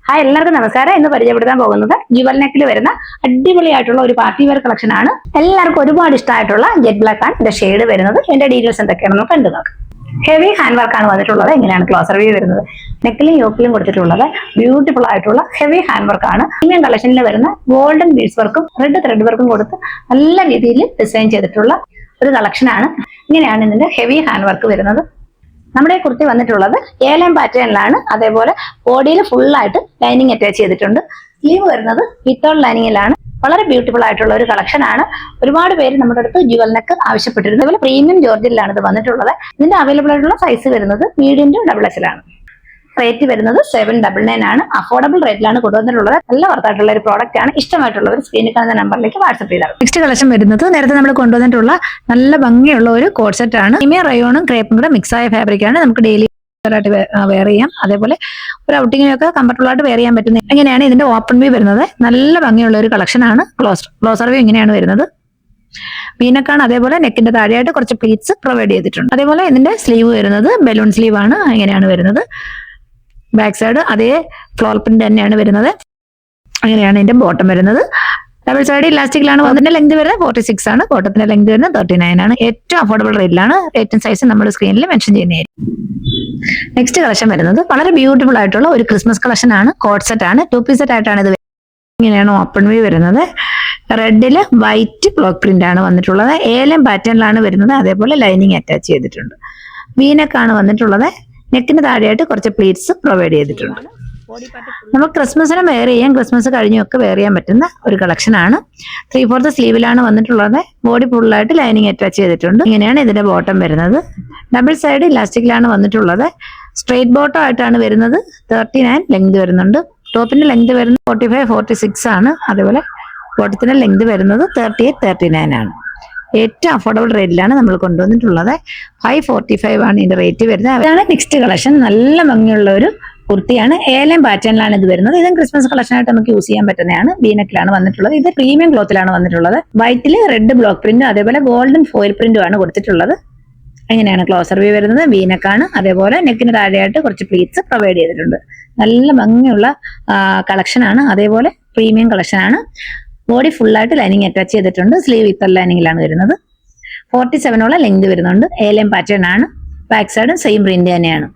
Hi എല്ലാവർക്കും നമസ്കാരം. ഇന്ന് പരിചയപ്പെടുത്താൻ പോകുന്നത് ജുവൽ നെക്കിൽ വരുന്ന അടിപൊളിയായിട്ടുള്ള ഒരു പാർട്ടി വെയർ കളക്ഷൻ ആണ്. എല്ലാവർക്കും ഒരുപാട് ഇഷ്ടമായിട്ടുള്ള ജെറ്റ് ബ്ലാക്ക് ആണ് ഇതിന്റെ ഷെയ്ഡ് വരുന്നത്. ഇതിന്റെ ഡീറ്റെയിൽസ് എന്തൊക്കെയാണെന്ന് കണ്ടു നോക്കാം. ഹെവി ഹാൻഡ് വർക്ക് ആണ് വന്നിട്ടുള്ളത്. എങ്ങനെയാണ് ക്ലോസർ വ്യൂ വരുന്നത്, നെക്കിലും യോക്കിലും കൊടുത്തിട്ടുള്ളത് ബ്യൂട്ടിഫുൾ ആയിട്ടുള്ള ഹെവി ഹാൻഡ് വർക്ക് ആണ്. പ്രീമിയം കളക്ഷനിൽ വരുന്ന ഗോൾഡൻ ബീഡ്സ് വർക്കും റെഡ് ത്രെഡ് വർക്കും കൊടുത്ത് നല്ല രീതിയിൽ ഡിസൈൻ ചെയ്തിട്ടുള്ള ഒരു കളക്ഷൻ ആണ്. ഇങ്ങനെയാണ് ഇതിന്റെ ഹെവി ഹാൻഡ് വർക്ക് വരുന്നത്. നമ്മുടെ കുർത്തി വന്നിട്ടുള്ളത് ഏലം പാറ്റേണിലാണ്. അതേപോലെ ബോഡിയിൽ ഫുള്ളായിട്ട് ലൈനിങ് അറ്റാച്ച് ചെയ്തിട്ടുണ്ട്. സ്ലീവ് വരുന്നത് വിത്തൗട്ട് ലൈനിങ്ങിലാണ്. വളരെ ബ്യൂട്ടിഫുൾ ആയിട്ടുള്ള ഒരു കളക്ഷൻ ആണ്. ഒരുപാട് പേര് നമ്മുടെ അടുത്ത് ജുവൽ നെക്ക് ആവശ്യപ്പെട്ടിരുന്നു. അതുപോലെ പ്രീമിയം ജോർജിലാണ് ഇത് വന്നിട്ടുള്ളത്. ഇതിന്റെ അവൈലബിൾ ആയിട്ടുള്ള സൈസ് വരുന്നത് മീഡിയം ടു XXL ആണ്. റേറ്റ് വരുന്നത് 799 ആണ്. അഫോർഡബിൾ റേറ്റിലാണ് കൊണ്ടുവന്നിട്ടുള്ളത്. നല്ല വർത്തായിട്ടുള്ള ഒരു പ്രോഡക്റ്റ് ആണ്. ഇഷ്ടമായിട്ടുള്ളവർ സ്ക്രീനിൽ കാണുന്ന നമ്പറിലേക്ക് വാട്സ്ആപ്പ് ചെയ്താൽ. നെക്സ്റ്റ് കളക്ഷൻ വരുന്നത് നേരത്തെ നമ്മൾ കൊണ്ടുവന്നിട്ടുള്ള നല്ല ഭംഗിയുള്ള ഒരു കോഡ് സെറ്റ് ആണ്. പ്രീമിയം റയോണും ക്രേപ്പും കൂടെ മിക്സ് ആയ ഫാബ്രിക് ആണ്. നമുക്ക് ഡെയിലി ആയിട്ട് വെയർ ചെയ്യാം. അതേപോലെ ഒരു ഔട്ടിങ്ങിനൊക്കെ കംഫർട്ടബിൾ ആയിട്ട് വെയർ ചെയ്യാൻ പറ്റുന്നത്. ഇങ്ങനെയാണ് ഇതിന്റെ ഓപ്പൺ വ്യൂ വരുന്നത്. നല്ല ഭംഗിയുള്ള ഒരു കളക്ഷൻ ആണ്. ക്ലോസർ വ്യൂ ഇങ്ങനെയാണ് വരുന്നത്. വീനക്കാണ്. അതേപോലെ നെക്കിന്റെ താഴെയായിട്ട് കുറച്ച് പ്ലീറ്റ്സ് പ്രൊവൈഡ് ചെയ്തിട്ടുണ്ട്. അതേപോലെ ഇതിന്റെ സ്ലീവ് വരുന്നത് ബലൂൺ സ്ലീവ് ആണ്. ഇങ്ങനെയാണ് വരുന്നത്. ബാക്ക് സൈഡ് അതേ ഫ്ലോർ പ്രിന്റ് തന്നെയാണ് വരുന്നത്. അങ്ങനെയാണ് ഇതിന്റെ ബോട്ടം വരുന്നത്. ഡബിൾ സൈഡ് ഇലാസ്റ്റിക്കിലാണ്. അതിന്റെ ലെങ്ത് വരുന്നത് 46 ആണ്. ബോട്ടത്തിന്റെ ലെങ്ത് വരുന്നത് 39 ആണ്. ഏറ്റവും അഫോർഡബിൾ റേറ്റിലാണ്. റേറ്റും സൈസ് നമ്മൾ സ്ക്രീനിൽ മെൻഷൻ ചെയ്യുന്നതായിരിക്കും. നെക്സ്റ്റ് കളക്ഷൻ വരുന്നത് വളരെ ബ്യൂട്ടിഫുൾ ആയിട്ടുള്ള ഒരു ക്രിസ്മസ് കളക്ഷൻ ആണ്. കോഡ് സെറ്റ് ആണ്. 2 പീസ് സെറ്റ് ആയിട്ടാണ് ഇത്. ഇങ്ങനെയാണ് ഓപ്പൺ വ്യൂ വരുന്നത്. റെഡില് വൈറ്റ് ബ്ലോക്ക് പ്രിന്റ് ആണ് വന്നിട്ടുള്ളത്. ഏലം പാറ്റേണിലാണ് വരുന്നത്. അതേപോലെ ലൈനിങ് അറ്റാച്ച് ചെയ്തിട്ടുണ്ട്. വീനക്കാണ് വന്നിട്ടുള്ളത്. നെക്കിന് താഴെയായിട്ട് കുറച്ച് പ്ലീറ്റ്സ് പ്രൊവൈഡ് ചെയ്തിട്ടുണ്ട്. നമുക്ക് ക്രിസ്മസിന് വെയർ ചെയ്യാം, ക്രിസ്മസ് കഴിഞ്ഞൊക്കെ വെയർ ചെയ്യാൻ പറ്റുന്ന ഒരു കളക്ഷൻ ആണ്. 3/4 സ്ലീവിലാണ് വന്നിട്ടുള്ളത്. ബോഡി ഫുള്ളായിട്ട് ലൈനിങ് അറ്റാച്ച് ചെയ്തിട്ടുണ്ട്. ഇങ്ങനെയാണ് ഇതിന്റെ ബോട്ടം വരുന്നത്. ഡബിൾ സൈഡ് ഇലാസ്റ്റിക്കിലാണ് വന്നിട്ടുള്ളത്. സ്ട്രെയിറ്റ് ബോട്ടം ആയിട്ടാണ് വരുന്നത്. 39 ലെങ്ത് വരുന്നുണ്ട്. ടോപ്പിന്റെ ലെങ്ത് വരുന്നത് 45-46 ആണ്. അതേപോലെ ബോട്ടത്തിന്റെ ലെങ്ത് വരുന്നത് 38-39 ആണ്. ഏറ്റവും അഫോർഡബിൾ റേറ്റിലാണ് നമ്മൾ കൊണ്ടുവന്നിട്ടുള്ളത്. 545 ആണ് ഇതിന്റെ റേറ്റ് വരുന്നത്. അതാണ് നെക്സ്റ്റ് കളക്ഷൻ. നല്ല ഭംഗിയുള്ള ഒരു കുർത്തിയാണ്. ഏലം പാറ്റേണിലാണ് ഇത് വരുന്നത്. ഇതും ക്രിസ്മസ് കളക്ഷൻ ആയിട്ട് നമുക്ക് യൂസ് ചെയ്യാൻ പറ്റുന്നതാണ്. വീനക്കിലാണ് വന്നിട്ടുള്ളത്. ഇത് പ്രീമിയം ക്ലോത്തിലാണ് വന്നിട്ടുള്ളത്. വൈറ്റില് റെഡ് ബ്ലോക്ക് പ്രിന്റും അതേപോലെ ഗോൾഡൻ ഫോയിൽ പ്രിന്റും ആണ് കൊടുത്തിട്ടുള്ളത്. അങ്ങനെയാണ് ക്ലോസർ വ്യൂ വരുന്നത്. വീനക്കാണ്. അതേപോലെ നെക്കിന് താഴെയായിട്ട് കുറച്ച് പ്ലീറ്റ്സ് പ്രൊവൈഡ് ചെയ്തിട്ടുണ്ട്. നല്ല ഭംഗിയുള്ള കളക്ഷൻ ആണ്. അതേപോലെ പ്രീമിയം കളക്ഷൻ ആണ്. ബോഡി ഫുള്ളായിട്ട് ലൈനിങ് അറ്റാച്ച് ചെയ്തിട്ടുണ്ട്. സ്ലീവ് വിത്ത് ലൈനിങ്ങിലാണ് വരുന്നത്. 47 ലെങ്ത് വരുന്നുണ്ട്. ഏലം പാറ്റേൺ ആണ്. ബാക്ക് സൈഡും സെയിം പ്രിന്റ് തന്നെയാണ്.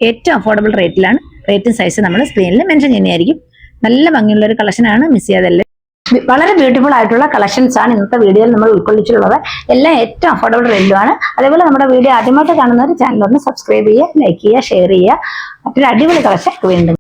ഏറ്റവും അഫോർഡബിൾ റേറ്റിലാണ്. റേറ്റും സൈസ് നമ്മൾ സ്ക്രീനിൽ മെൻഷൻ ചെയ്യുന്നതായിരിക്കും. നല്ല ഭംഗിയുള്ള ഒരു കളക്ഷൻ ആണ്. മിസ് ചെയ്യാതല്ലേ. വളരെ ബ്യൂട്ടിഫുൾ ആയിട്ടുള്ള കളക്ഷൻസ് ആണ് ഇന്നത്തെ വീഡിയോയിൽ നമ്മൾ ഉൾക്കൊള്ളിച്ചിട്ടുള്ളത്. എല്ലാം ഏറ്റവും അഫോർഡബിൾ റേറ്റിലുമാണ്. അതേപോലെ നമ്മുടെ വീഡിയോ ആദ്യമായിട്ട് കാണുന്നവർ ചാനൽ ഒന്ന് സബ്സ്ക്രൈബ് ചെയ്യുക, ലൈക്ക് ചെയ്യുക, ഷെയർ ചെയ്യുക. മറ്റൊരു അടിപൊളി കളക്ഷൻ വീണ്ടും